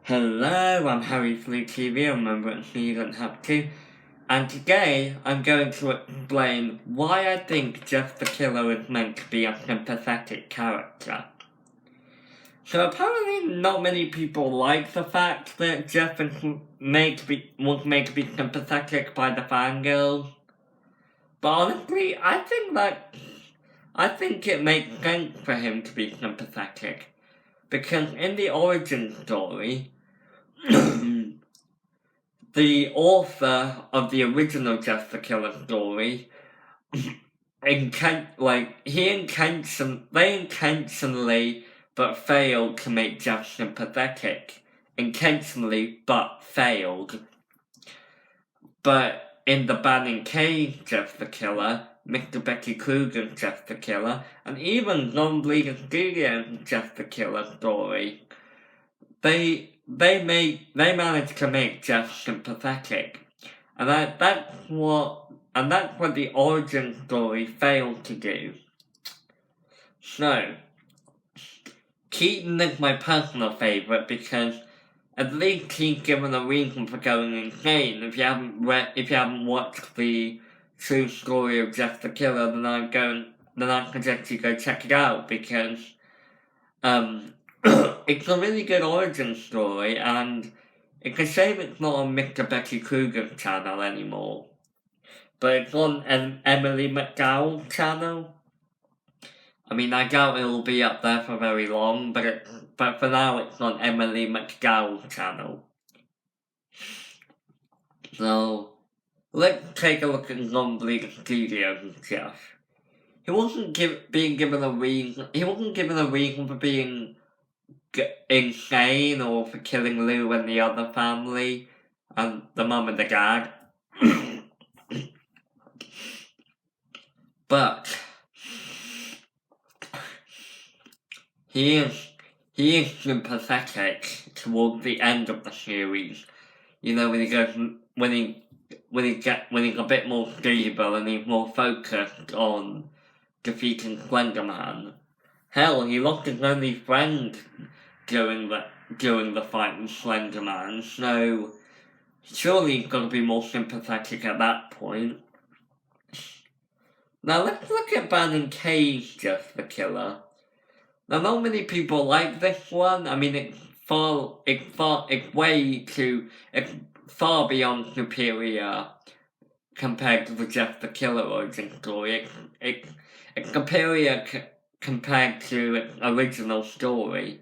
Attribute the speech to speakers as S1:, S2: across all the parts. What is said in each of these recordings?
S1: Hello, I'm FleuTV, I'm a member of You Don't Have To, and today I'm going to explain why I think Jeff the Killer is meant to be a sympathetic character. So apparently not many people like the fact that Jeff was made to be sympathetic by the fangirls, but honestly, I think it makes sense for him to be sympathetic, because in the origin story, the author of the original Jeff the Killer story they intentionally but failed to make Jeff sympathetic. Intentionally but failed. But in the Banning Cage Jeff the Killer, Mr. Becky Kruger's Jeff the Killer, and even Non-Bleeding Studios' Jeff the Killer story, they managed to make Jeff sympathetic, and that's what the origin story failed to do. So, Keaton is my personal favourite because at least he's given a reason for going insane. If you haven't watched the true story of Jeff the Killer, then I suggest you go check it out because it's a really good origin story, and it's a shame it's not on Mr. Becky Kruger's channel anymore. But it's on an Emily McDowell's channel. I mean, I doubt it'll be up there for very long, but for now it's on Emily McDowell's channel. So, let's take a look at Non-Bleeding Studios' Jeff. He wasn't given a reason for being insane or for killing Lou and the other family and the mum and the dad. But he is sympathetic towards the end of the series. You know, when he's a bit more stable and he's more focused on defeating Slender Man. Hell, he lost his only friend during the fight with Slender Man, so surely he's got to be more sympathetic at that point. Now let's look at Banning Cage Jeff the Killer. Now not many people like this one. I mean, it's far beyond superior compared to the Jeff the Killer origin story. It's superior compared to its original story.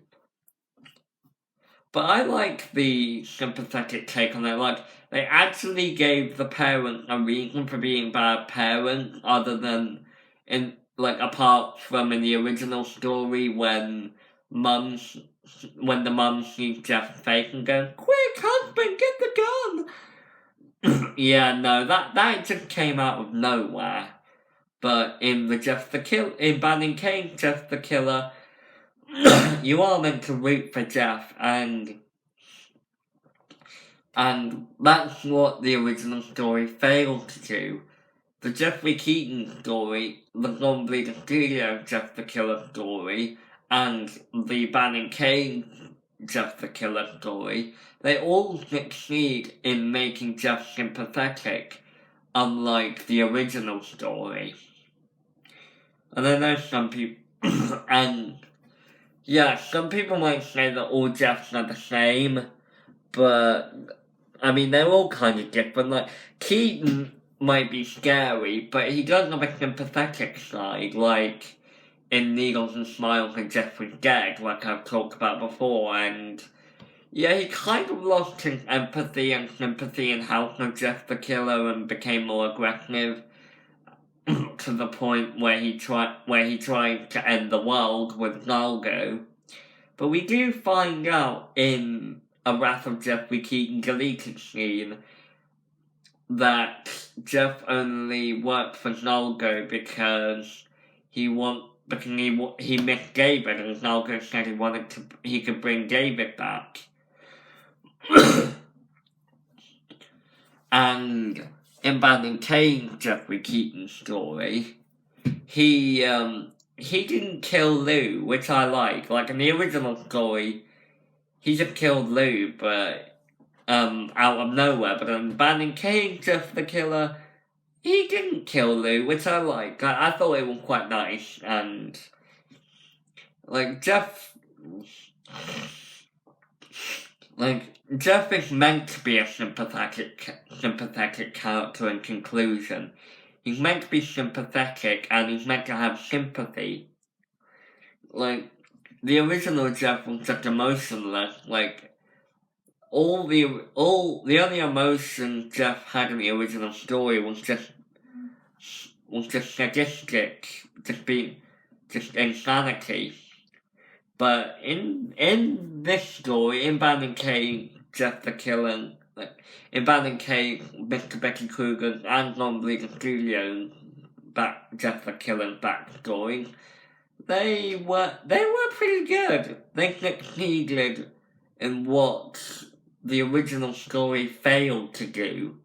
S1: But I like the sympathetic take on it. Like, they actually gave the parent a reason for being bad parents, other than apart from in the original story when the mum sees Jeff's face and goes, "Quick, husband, get the gun!" Yeah, no, that just came out of nowhere. But in in Banning Cage Jeff the Killer, you are meant to root for Jeff, and that's what the original story failed to do. The Jeffrey Keaton story, the Non-Bleeding Studio Jeff the Killer story, and the Banning Cage Jeff the Killer story, they all succeed in making Jeff sympathetic, unlike the original story. And I know some people, and yeah, some people might say that all Jeffs are the same, but I mean, they're all kind of different. Like, Keaton might be scary, but he does have a sympathetic side, like in Needles and Smiles and Jeffrey's Dead, like I've talked about before, and yeah, he kind of lost his empathy and sympathy in House of Jeff the Killer and became more aggressive to the point where he tried to end the world with Nalgo. But we do find out in A Wrath of Jeffrey Keaton deleted scene that Jeff only worked for Nalgo because he missed David, and Nalgo said he could bring David back. And in Banning Cage Jeffrey Keaton's story, he didn't kill Lou, which I like. Like in the original story, he just killed Lou, but out of nowhere. But then banning Kane, Jeff the Killer, he didn't kill Lou, which I like. I thought it was quite nice, and like Jeff is meant to be a sympathetic character in conclusion. He's meant to be sympathetic, and he's meant to have sympathy. Like, the original Jeff was just emotionless. Like, all the only emotion Jeff had in the original story was just sadistic, just insanity. But in this story, in Banning K, Jeff the Killer, in Banning K, Mr. Betty Kruger, and Non-Bleeding Studio, Jeff the Killer's backstory, they were pretty good. They succeeded in what the original story failed to do,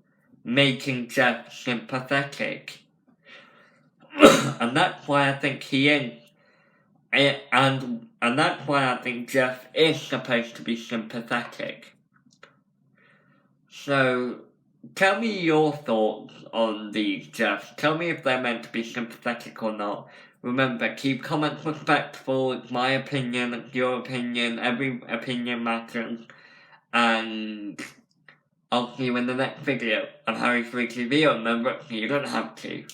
S1: making Jeff sympathetic. And that's why I think and that's why I think Jeff is supposed to be sympathetic. So, tell me your thoughts on these, Jeff. Tell me if they're meant to be sympathetic or not. Remember, keep comments respectful. It's my opinion, it's your opinion. Every opinion matters. And I'll see you in the next video. I'm FleuTV, remember, you don't have to.